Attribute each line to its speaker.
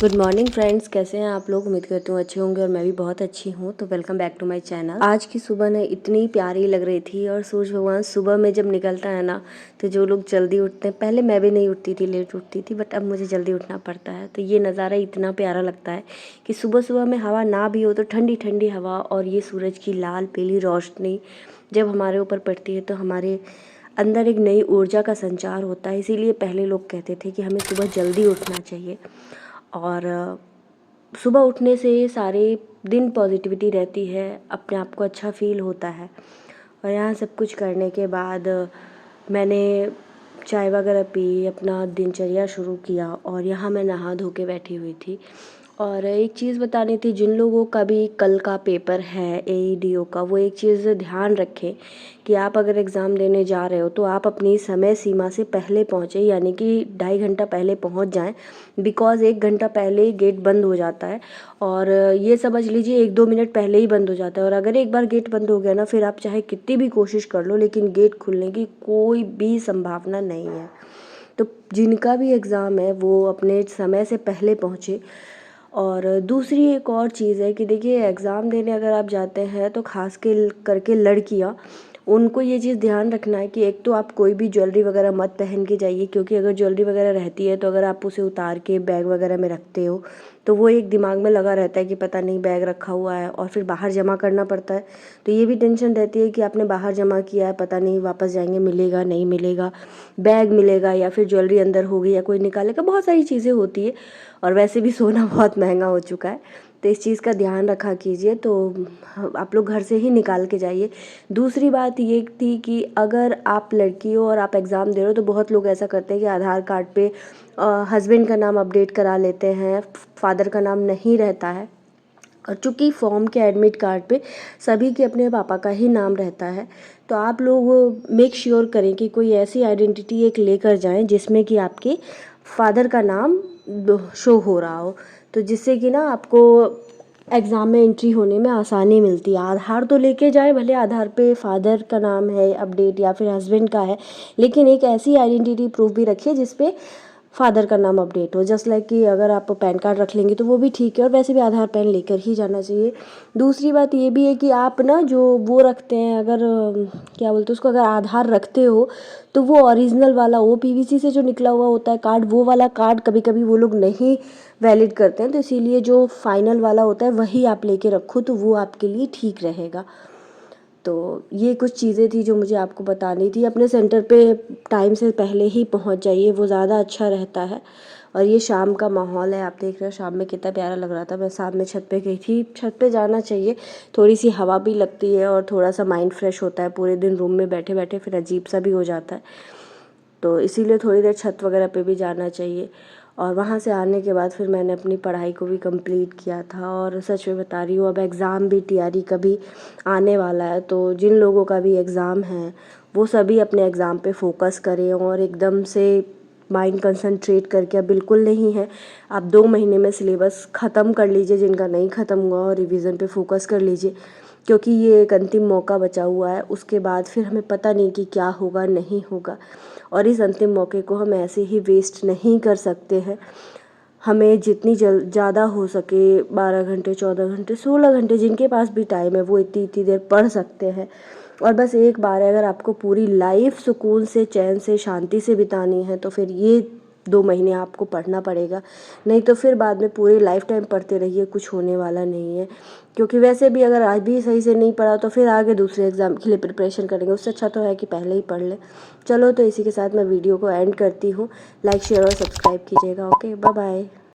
Speaker 1: Good morning friends, कैसे हैं आप लोग। उम्मीद करती हूँ अच्छे होंगे और मैं भी बहुत अच्छी हूँ। तो welcome back to my channel. आज की सुबह ना इतनी प्यारी लग रही थी और सूरज भगवान सुबह में जब निकलता है ना, तो जो लोग जल्दी उठते हैं, पहले मैं भी नहीं उठती थी, लेट उठती थी, बट अब मुझे जल्दी उठना पड़ता है। तो ये नज़ारा इतना प्यारा लगता है कि सुबह सुबह में हवा ना भी हो तो ठंडी ठंडी हवा और ये सूरज की लाल पीली रोशनी जब हमारे ऊपर पड़ती है तो हमारे अंदर एक नई ऊर्जा का संचार होता है। इसीलिए पहले लोग कहते थे कि हमें सुबह जल्दी उठना चाहिए और सुबह उठने से सारे दिन पॉजिटिविटी रहती है, अपने आप को अच्छा फील होता है। और यहाँ सब कुछ करने के बाद मैंने चाय वगैरह पी, अपना दिनचर्या शुरू किया और यहाँ मैं नहा धो के बैठी हुई थी। और एक चीज़ बतानी थी, जिन लोगों का भी कल का पेपर है एईडीओ का, वो एक चीज़ ध्यान रखें कि आप अगर एग्ज़ाम देने जा रहे हो तो आप अपनी समय सीमा से पहले पहुँचे, यानी कि 2.5 घंटा पहले पहुँच जाएं। बिकॉज़ 1 घंटा पहले ही गेट बंद हो जाता है और ये समझ लीजिए 1-2 मिनट पहले ही बंद हो जाता है। और अगर एक बार गेट बंद हो गया ना, फिर आप चाहे कितनी भी कोशिश कर लो, लेकिन गेट खुलने की कोई भी संभावना नहीं है। तो जिनका भी एग्ज़ाम है वो अपने समय से पहले पहुँचे। और दूसरी एक और चीज़ है कि देखिए, एग्ज़ाम देने अगर आप जाते हैं तो ख़ास के करके लड़कियां, उनको ये चीज़ ध्यान रखना है कि एक तो आप कोई भी ज्वेलरी वगैरह मत पहन के जाइए, क्योंकि अगर ज्वेलरी वगैरह रहती है तो अगर आप उसे उतार के बैग वगैरह में रखते हो तो वो एक दिमाग में लगा रहता है कि पता नहीं बैग रखा हुआ है, और फिर बाहर जमा करना पड़ता है। तो ये भी टेंशन रहती है कि आपने बाहर जमा किया है, पता नहीं वापस जाएंगे मिलेगा नहीं मिलेगा, बैग मिलेगा या फिर ज्वेलरी अंदर होगी या कोई निकालेगा, बहुत सारी चीज़ें होती है। और वैसे भी सोना बहुत महंगा हो चुका है, तो इस चीज़ का ध्यान रखा कीजिए। तो आप लोग घर से ही निकाल के जाइए। दूसरी बात ये थी कि अगर आप लड़की हो और आप एग्ज़ाम दे रहे हो तो बहुत लोग ऐसा करते हैं कि आधार कार्ड पे हस्बैंड का नाम अपडेट करा लेते हैं, फादर का नाम नहीं रहता है। और चूँकि फॉर्म के एडमिट कार्ड पे सभी के अपने पापा का ही नाम रहता है, तो आप लोग मेक श्योर करें कि कोई ऐसी आइडेंटिटी एक लेकर जाएं जिसमें कि आपके फादर का नाम शो हो रहा हो, तो जिससे कि ना आपको एग्ज़ाम में एंट्री होने में आसानी मिलती है। आधार तो लेके जाएं, भले आधार पे फादर का नाम है अपडेट या फिर हस्बैंड का है, लेकिन एक ऐसी आइडेंटिटी प्रूफ भी रखिए जिसपे फादर का नाम अपडेट हो। जस्ट लाइक कि अगर आप पैन कार्ड रख लेंगे तो वो भी ठीक है, और वैसे भी आधार पैन लेकर ही जाना चाहिए। दूसरी बात ये भी है कि आप ना जो वो रखते हैं, अगर क्या बोलते हैं उसको, अगर आधार रखते हो तो वो ओरिजिनल वाला, वो पीवीसी से जो निकला हुआ होता है कार्ड, वो वाला कार्ड कभी कभी वो लोग नहीं वैलिड करते हैं। तो इसीलिए जो फाइनल वाला होता है वही आप लेके रखो, तो वो आपके लिए ठीक रहेगा। तो ये कुछ चीज़ें थी जो मुझे आपको बतानी थी। अपने सेंटर पे टाइम से पहले ही पहुंच जाइए, वो ज़्यादा अच्छा रहता है। और ये शाम का माहौल है, आप देख रहे हो शाम में कितना प्यारा लग रहा था। मैं शाम में छत पे गई थी, छत पे जाना चाहिए, थोड़ी सी हवा भी लगती है और थोड़ा सा माइंड फ्रेश होता है। पूरे दिन रूम में बैठे बैठे फिर अजीब सा भी हो जाता है, तो इसीलिए थोड़ी देर छत वगैरह पे भी जाना चाहिए। और वहाँ से आने के बाद फिर मैंने अपनी पढ़ाई को भी कंप्लीट किया था। और सच में बता रही हूँ, अब एग्ज़ाम भी तैयारी का भी आने वाला है, तो जिन लोगों का भी एग्ज़ाम है वो सभी अपने एग्ज़ाम पे फोकस करें और एकदम से माइंड कंसंट्रेट करके, अब बिल्कुल नहीं है, आप 2 महीने में सिलेबस ख़त्म कर लीजिए, जिनका नहीं ख़त्म हुआ, और रिवीजन पे फोकस कर लीजिए, क्योंकि ये एक अंतिम मौका बचा हुआ है। उसके बाद फिर हमें पता नहीं कि क्या होगा नहीं होगा, और इस अंतिम मौके को हम ऐसे ही वेस्ट नहीं कर सकते हैं। हमें जितनी ज़्यादा हो सके 12 घंटे 14 घंटे 16 घंटे, जिनके पास भी टाइम है वो इतनी इतनी देर पढ़ सकते हैं। और बस एक बार है, अगर आपको पूरी लाइफ सुकून से, चैन से, शांति से बितानी है तो फिर ये 2 महीने आपको पढ़ना पड़ेगा। नहीं तो फिर बाद में पूरी लाइफ टाइम पढ़ते रहिए, कुछ होने वाला नहीं है। क्योंकि वैसे भी अगर आज भी सही से नहीं पढ़ा तो फिर आगे दूसरे एग्ज़ाम के लिए प्रिपरेशन करेंगे, उससे अच्छा तो है कि पहले ही पढ़ लें। चलो, तो इसी के साथ मैं वीडियो को एंड करती हूँ। लाइक शेयर और सब्सक्राइब कीजिएगा। Okay, bye bye.